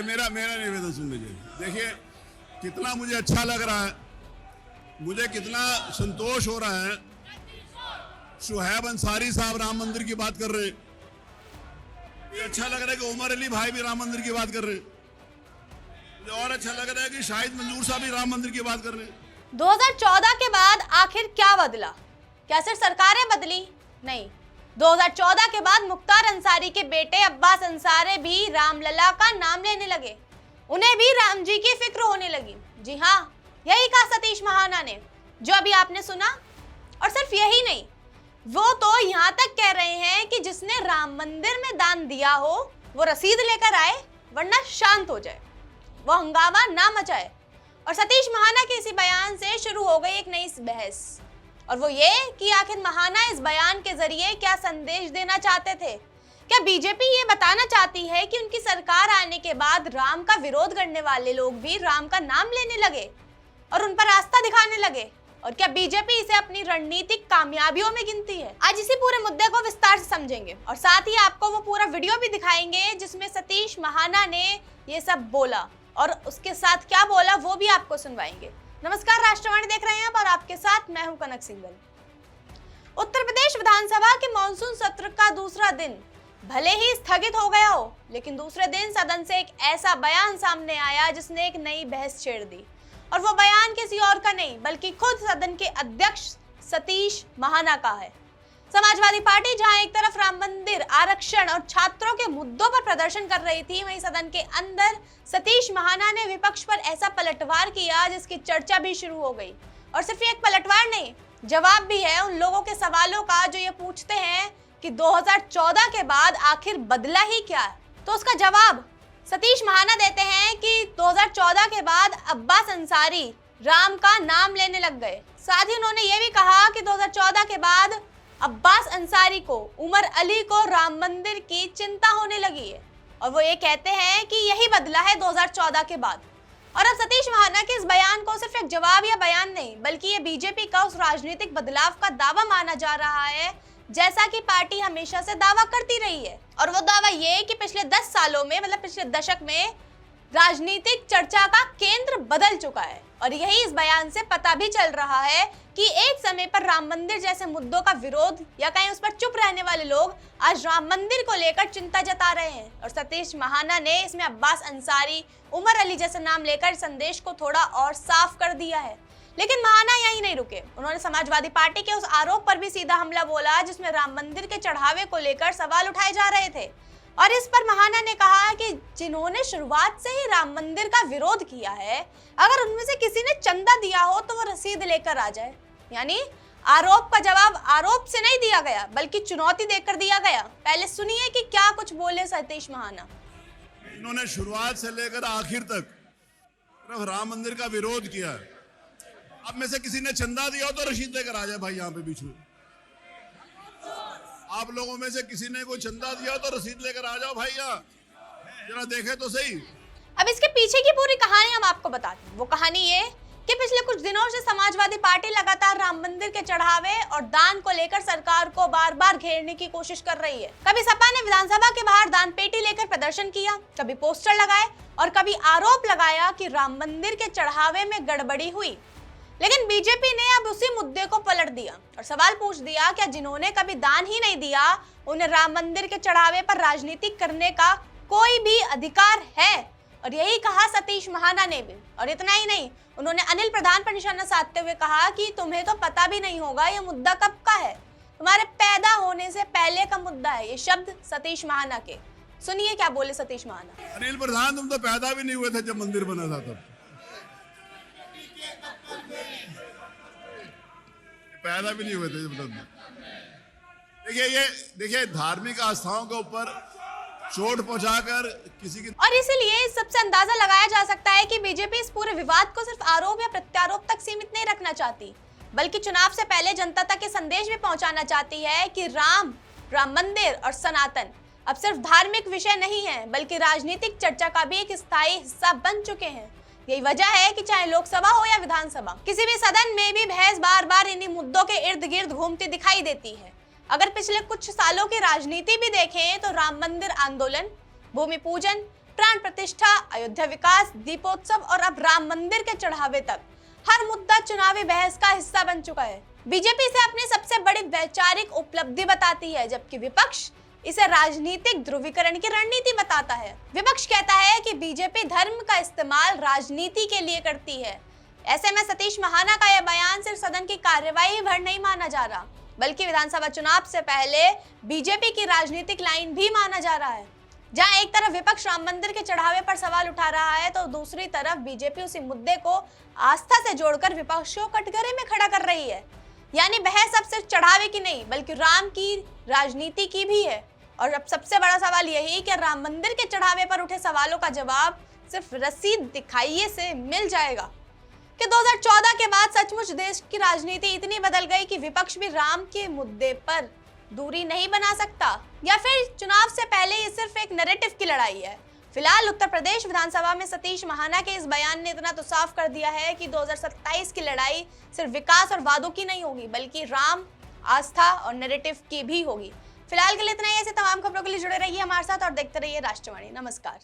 मेरा निवेदन सुन लीजिए। देखिए कितना मुझे अच्छा लग रहा है, मुझे कितना संतोष हो रहा है। शुहैब अंसारी साहब राम मंदिर की बात कर रहे हैं, ये अच्छा लग रहा है कि उमर अली भाई भी राम मंदिर की बात कर रहे हैं। मुझे और अच्छा लग रहा है कि शाहिद मंजूर साहब भी राम मंदिर की बात कर रहे हैं। 2014 के बाद आखिर क्या बदला? क्या सिर्फ सरकारें बदली? नहीं, 2014 के बाद मुख्तार अंसारी के बेटे अब्बास अंसारी भी रामलला का नाम लेने लगे। उन्हें भी राम जी की फिक्र होने लगी। जी हाँ, यही कहा सतीश महाना ने, जो अभी आपने सुना। और सिर्फ यही नहीं, वो तो यहाँ तक कह रहे हैं कि जिसने राम मंदिर में दान दिया हो वो रसीद लेकर आए, वरना शांत हो जाए, वो हंगामा ना मचाए। और सतीश महाना के इसी बयान से शुरू हो गई एक नई बहस, और वो ये कि आखिर महाना इस बयान के जरिए क्या संदेश देना चाहते थे। क्या बीजेपी ये बताना चाहती है कि उनकी सरकार आने के बाद राम का विरोध करने वाले लोग भी राम का नाम लेने लगे और उन पर आस्था दिखाने लगे? और क्या बीजेपी इसे अपनी रणनीतिक कामयाबियों में गिनती है? आज इसी पूरे मुद्दे को विस्तार से समझेंगे और साथ ही आपको वो पूरा वीडियो भी दिखाएंगे जिसमें सतीश महाना ने ये सब बोला, और उसके साथ क्या बोला वो भी आपको सुनवाएंगे। नमस्कार, राष्ट्रवाणी देख रहे हैं आप और आपके साथ मैं हूं कनक सिंघल। उत्तर प्रदेश विधानसभा के मानसून सत्र का दूसरा दिन भले ही स्थगित हो गया हो, लेकिन दूसरे दिन सदन से एक ऐसा बयान सामने आया जिसने एक नई बहस छेड़ दी। और वो बयान किसी और का नहीं बल्कि खुद सदन के अध्यक्ष सतीश महाना का है। समाजवादी पार्टी जहां एक तरफ राम मंदिर, आरक्षण और छात्रों के मुद्दों पर प्रदर्शन कर रही थी, वहीं सदन के अंदर सतीश महाना ने विपक्ष पर ऐसा पलटवार किया जिसकी चर्चा भी शुरू हो गई। और सिर्फ एक पलटवार नहीं, जवाब भी है उन लोगों के सवालों का जो ये पूछते हैं कि 2014 के बाद आखिर बदला ही क्या है। तो उसका जवाब सतीश महाना देते हैं कि 2014 के बाद अब्बास अंसारी राम का नाम लेने लग गए। साथ ही उन्होंने ये भी कहा कि 2014 के बाद अब्बास अंसारी को, उमर अली को राम मंदिर की चिंता होने लगी है। और वो ये कहते हैं कि यही बदला है 2014 के बाद। और अब सतीश महाना के इस बयान को सिर्फ एक जवाब या बयान नहीं बल्कि ये बीजेपी का उस राजनीतिक बदलाव का दावा माना जा रहा है जैसा कि पार्टी हमेशा से दावा करती रही है। और वो दावा ये कि पिछले 10 सालों में, मतलब पिछले दशक में, राजनीतिक चर्चा का केंद्र बदल चुका है। और यही इस बयान से पता भी चल रहा है कि एक समय पर राम मंदिर जैसे मुद्दों का विरोध या कहीं उस पर चुप रहने वाले लोग आज राम मंदिर को लेकर चिंता जता रहे हैं। और सतीश महाना ने इसमें अब्बास अंसारी, उमर अली जैसे नाम लेकर संदेश को थोड़ा और साफ कर दिया है। लेकिन महाना यही नहीं रुके, उन्होंने समाजवादी पार्टी के उस आरोप पर भी सीधा हमला बोला जिसमें राम मंदिर के चढ़ावे को लेकर सवाल उठाए जा रहे थे। और इस पर महाना ने कहा कि जिन्होंने शुरुआत से ही राम मंदिर का विरोध किया है, अगर उनमें से किसी ने चंदा दिया हो तो वो रसीद लेकर आ जाए। यानी आरोप का जवाब आरोप से नहीं दिया गया बल्कि चुनौती देकर दिया गया। पहले सुनिए कि क्या कुछ बोले सतीश महाना। इन्होंने शुरुआत से लेकर आखिर तक राम मंदिर का विरोध किया है। अब में से किसी ने चंदा दिया हो तो रसीद लेकर आ जाए भाई, यहाँ पे बीच में। आप लोगों में से किसी ने कोई चंदा दिया हो तो रसीद लेकर आ जाओ भाई, यहाँ जरा देखे तो सही। अब इसके पीछे की पूरी कहानी हम आपको बताते हैं। वो कहानी ये कि पिछले कुछ दिनों से समाजवादी पार्टी लगातार राम मंदिर के चढ़ावे और दान को लेकर सरकार को बार बार घेरने की कोशिश कर रही है। कभी सपा ने विधानसभा के बाहर दान पेटी लेकर प्रदर्शन किया, कभी पोस्टर लगाए और कभी आरोप लगाया कि राम मंदिर के चढ़ावे में गड़बड़ी हुई। लेकिन बीजेपी ने अब उसी मुद्दे को पलट दिया और सवाल पूछ दिया, क्या जिन्होंने कभी दान ही नहीं दिया उन्हें राम मंदिर के चढ़ावे पर राजनीति करने का कोई भी अधिकार है? और यही कहा सतीश महाना ने भी। और इतना ही नहीं, उन्होंने अनिल प्रधान पर निशाना साधते हुए कहा कि तुम्हें तो पता भी नहीं होगा ये मुद्दा कब का है, तुम्हारे पैदा होने से पहले का मुद्दा है। ये शब्द सतीश महाना के। सुनिए क्या बोले सतीश महाना। अनिल प्रधान, तुम तो पैदा भी नहीं हुए थे जब मंदिर बना था, तब पैदा भी नहीं हुए थे जब। देखिए धार्मिक आस्थाओं के ऊपर चोट पहुंचाकर किसी की। और इसीलिए इस सबसे अंदाजा लगाया जा सकता है कि बीजेपी इस पूरे विवाद को सिर्फ आरोप या प्रत्यारोप तक सीमित नहीं रखना चाहती बल्कि चुनाव से पहले जनता तक ये संदेश भी पहुंचाना चाहती है कि राम मंदिर और सनातन अब सिर्फ धार्मिक विषय नहीं है बल्कि राजनीतिक चर्चा का भी एक स्थायी हिस्सा बन चुके हैं। यही वजह है कि चाहे लोकसभा हो या विधानसभा, किसी भी सदन में भी बहस बार बार इन्हीं मुद्दों के इर्द गिर्द घूमती दिखाई देती है। अगर पिछले कुछ सालों की राजनीति भी देखें तो राम मंदिर आंदोलन, भूमि पूजन, प्राण प्रतिष्ठा, अयोध्या विकास, दीपोत्सव और अब राम मंदिर के चढ़ावे तक हर मुद्दा चुनावी बहस का हिस्सा बन चुका है। बीजेपी इसे अपनी सबसे बड़ी वैचारिक उपलब्धि बताती है, जबकि विपक्ष इसे राजनीतिक ध्रुवीकरण की रणनीति बताता है। विपक्ष कहता है कि बीजेपी धर्म का इस्तेमाल राजनीति के लिए करती है। ऐसे में सतीश महाना का यह बयान सिर्फ सदन की कार्यवाही भर नहीं माना जा रहा, बल्कि विधानसभा चुनाव से पहले बीजेपी की राजनीतिक लाइन भी माना जा रहा है। जहां एक तरफ विपक्ष राम मंदिर के चढ़ावे पर सवाल उठा रहा है, तो दूसरी तरफ बीजेपी उसी मुद्दे को आस्था से जोड़कर विपक्ष को कटघरे में खड़ा कर रही है। यानी बहस अब सिर्फ चढ़ावे की नहीं, बल्कि राम की राजनीति की भी है। और अब सबसे बड़ा सवाल यही कि राम मंदिर के चढ़ावे पर उठे सवालों का जवाब सिर्फ रसीद दिखाइए से मिल जाएगा कि 2014 के बाद सचमुच देश की राजनीति इतनी बदल गई कि विपक्ष भी राम के मुद्दे पर दूरी नहीं बना सकता, या फिर चुनाव से पहले ये सिर्फ एक नैरेटिव की लड़ाई है। फिलहाल उत्तर प्रदेश विधानसभा में सतीश महाना के इस बयान ने इतना तो साफ कर दिया है कि 2027 की लड़ाई सिर्फ विकास और वादों की नहीं होगी, बल्कि राम, आस्था और नैरेटिव की भी होगी। फिलहाल के लिए इतना ही। ऐसे तमाम खबरों के लिए जुड़े रहिए हमारे साथ और देखते रहिए राष्ट्रवाणी। नमस्कार।